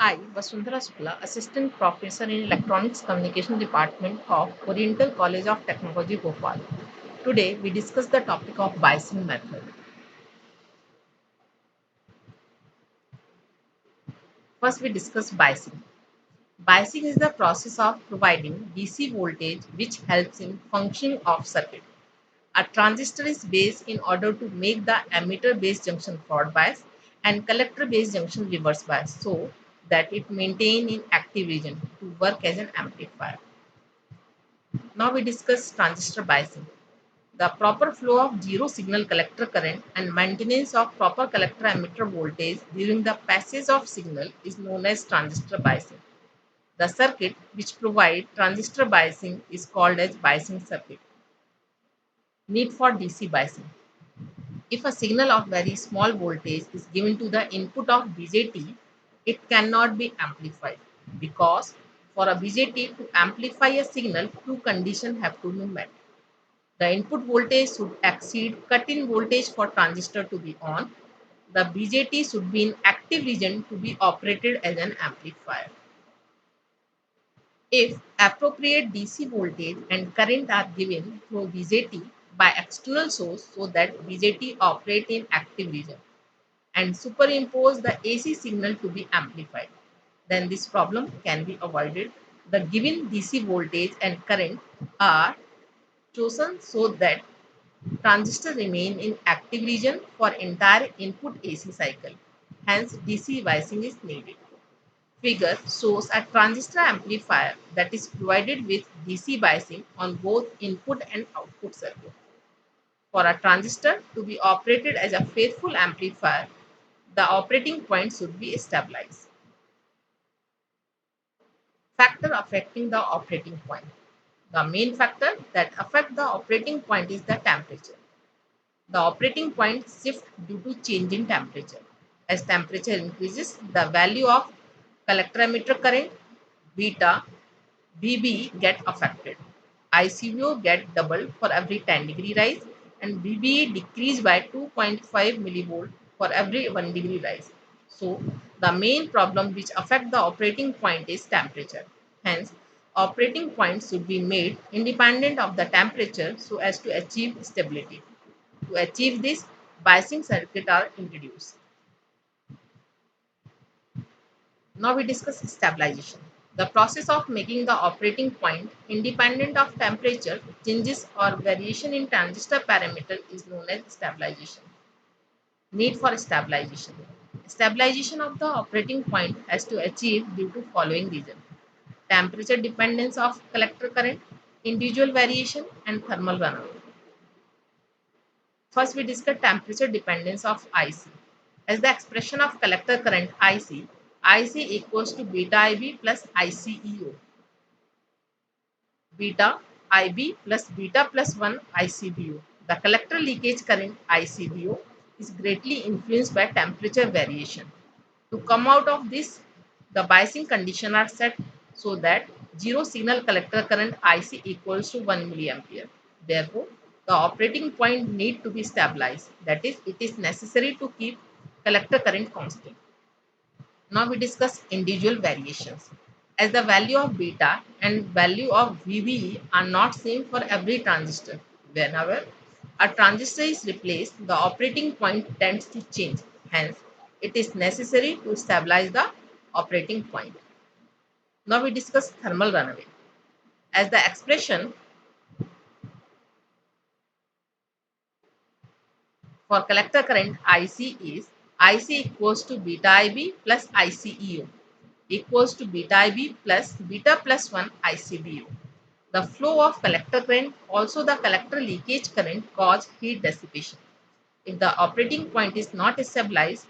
I, Vasundhara Shukla, Assistant Professor in Electronics Communication Department of Oriental College of Technology, Bhopal. Today, we discuss the topic of biasing method. First, we discuss biasing. Biasing is the process of providing DC voltage which helps in functioning of circuit. A transistor is based in order to make the emitter base junction forward bias and collector base junction reverse bias so that it maintain in active region to work as an amplifier. Now we discuss transistor biasing. The proper flow of zero signal collector current and maintenance of proper collector emitter voltage during the passage of signal is known as transistor biasing. The circuit which provide transistor biasing is called as biasing circuit. Need for DC biasing. If a signal of very small voltage is given to the input of BJT, it cannot be amplified because for a BJT to amplify a signal, two conditions have to be met. The input voltage should exceed cut-in voltage for transistor to be on. The BJT should be in active region to be operated as an amplifier. If appropriate DC voltage and current are given through BJT by external source so that BJT operate in active region and superimpose the AC signal to be amplified, then this problem can be avoided. The given DC voltage and current are chosen so that transistor remain in active region for entire input AC cycle. Hence, DC biasing is needed. Figure shows a transistor amplifier that is provided with DC biasing on both input and output circuit. For a transistor to be operated as a faithful amplifier, the operating point should be stabilized. Factor affecting the operating point. The main factor that affect the operating point is the temperature. The operating point shifts due to change in temperature. As temperature increases, the value of collector emitter current beta BB get affected. ICVO get doubled for every 10-degree rise and BBE decrease by 2.5 millivolt for every 1 degree rise. So the main problem which affect the operating point is temperature. Hence, operating points should be made independent of the temperature so as to achieve stability. To achieve this, biasing circuit are introduced. Now we discuss stabilization. The process of making the operating point independent of temperature changes or variation in transistor parameter is known as stabilization. Need for stabilization. Stabilization of the operating point has to achieve due to following reason. Temperature dependence of collector current, individual variation and thermal runaway. First, we discuss temperature dependence of IC. As the expression of collector current IC equals to beta IB plus ICEO. Beta IB plus beta plus 1 ICBO. The collector leakage current ICBO is greatly influenced by temperature variation. To come out of this, the biasing condition are set so that zero signal collector current IC equals to 1 milliampere. Therefore, the operating point need to be stabilized. That is, it is necessary to keep collector current constant. Now we discuss individual variations. As the value of beta and value of VBE are not same for every transistor. Whenever a transistor is replaced, the operating point tends to change. Hence, it is necessary to stabilize the operating point. Now we discuss thermal runaway. As the expression for collector current IC is IC equals to beta IB plus ICEO equals to beta IB plus beta plus 1 ICBO. The flow of collector current, also the collector leakage current cause heat dissipation. If the operating point is not stabilized,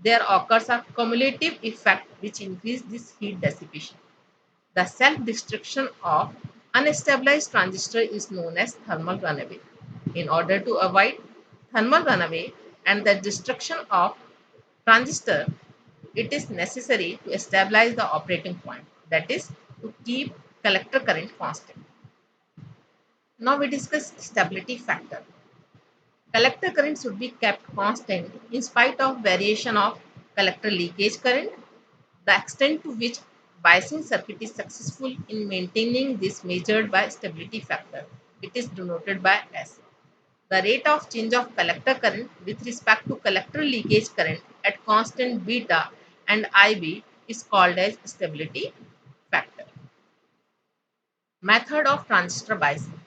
there occurs a cumulative effect which increases this heat dissipation. The self-destruction of unstabilized transistor is known as thermal runaway. In order to avoid thermal runaway and the destruction of transistor, it is necessary to stabilize the operating point, that is, to keep collector current constant. Now we discuss stability factor. Collector current should be kept constant in spite of variation of collector leakage current, The extent to which biasing circuit is successful in maintaining this measured by stability factor. It is denoted by S. The rate of change of collector current with respect to collector leakage current at constant beta and IB is called as stability factor. Method of transistor biasing.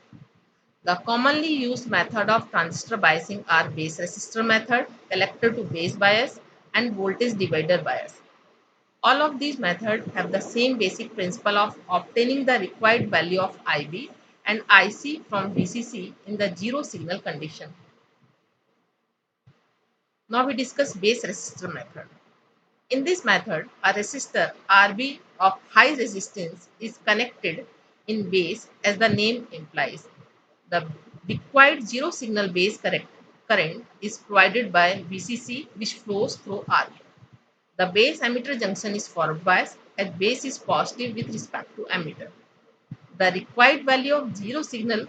The commonly used method of transistor biasing are base resistor method, collector to base bias, and voltage divider bias. All of these methods have the same basic principle of obtaining the required value of IB and IC from VCC in the zero signal condition. Now we discuss base resistor method. In this method, a resistor RB of high resistance is connected in base as the name implies. The required zero signal base current is provided by VCC which flows through RB. The base emitter junction is forward biased as base is positive with respect to emitter. The required value of zero signal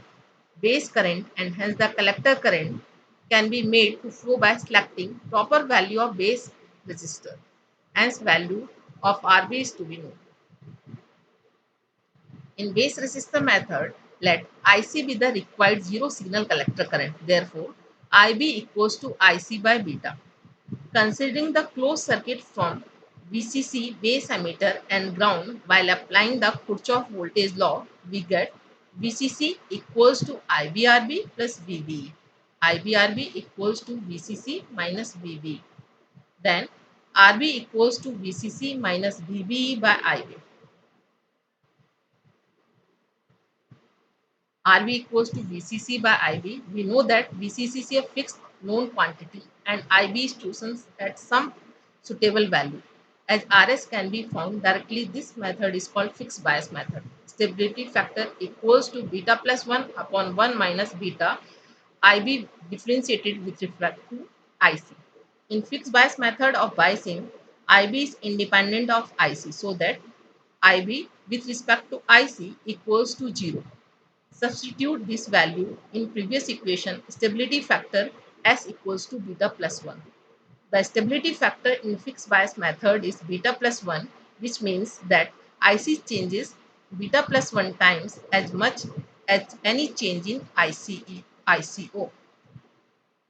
base current and hence the collector current can be made to flow by selecting proper value of base resistor. Hence value of RB is to be known. In base resistor method, let IC be the required zero signal collector current. Therefore, IB equals to IC by beta. Considering the closed circuit from VCC, base emitter and ground while applying the Kirchhoff voltage law, we get VCC equals to IBRB plus VBE. IBRB equals to VCC minus VBE. Then RB equals to VCC minus VBE by IB. RB equals to VCC by IB. We know that VCC is a fixed known quantity and IB is chosen at some suitable value. As RS can be found directly, this method is called fixed bias method. Stability factor equals to beta plus 1 upon 1 minus beta IB differentiated with respect to IC. In fixed bias method of biasing, IB is independent of IC so that IB with respect to IC equals to 0. Substitute this value in previous equation, stability factor S equals to beta plus 1. The stability factor in fixed bias method is beta plus 1, which means that IC changes beta plus 1 times as much as any change in ICO.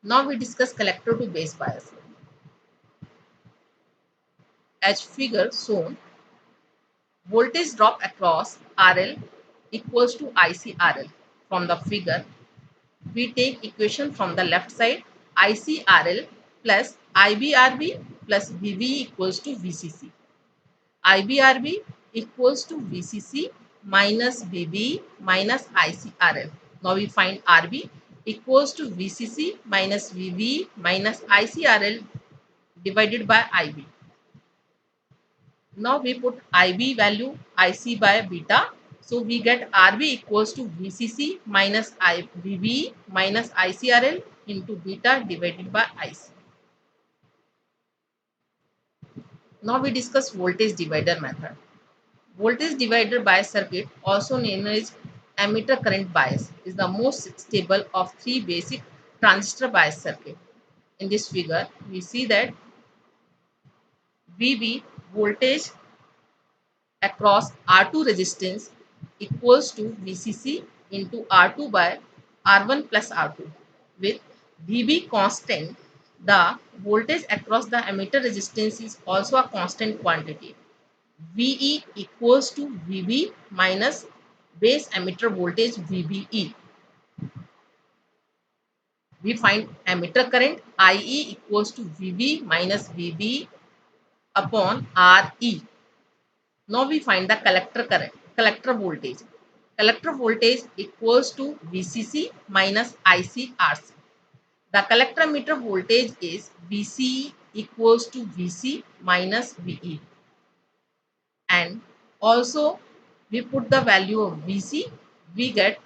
Now we discuss collector to base bias. As figure shown, voltage drop across RL equals to ICRL. From the figure, we take equation from the left side, ICRL plus IBRB plus VB equals to VCC. IBRB equals to VCC minus VB minus ICRL. Now we find RB equals to VCC minus VB minus ICRL divided by IB. Now we put IB value IC by beta. So we get RB equals to VCC minus VB minus ICRL into beta divided by IC. Now we discuss voltage divider method. Voltage divider bias circuit, also known as emitter current bias, is the most stable of three basic transistor bias circuit. In this figure, we see that VB voltage across R2 resistance equals to VCC into R2 by R1 plus R2. With VB constant, the voltage across the emitter resistance is also a constant quantity. VE equals to VB minus base emitter voltage VBE. We find emitter current IE equals to VB minus VB upon RE. Now we find the collector current, collector voltage. Collector voltage equals to VCC minus ICRC. The collector emitter voltage is VCE equals to VC minus VE. And also we put the value of VC, we get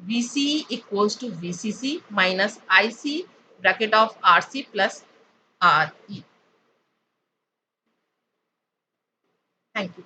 VCE equals to VCC minus IC bracket of RC plus RE. Thank you.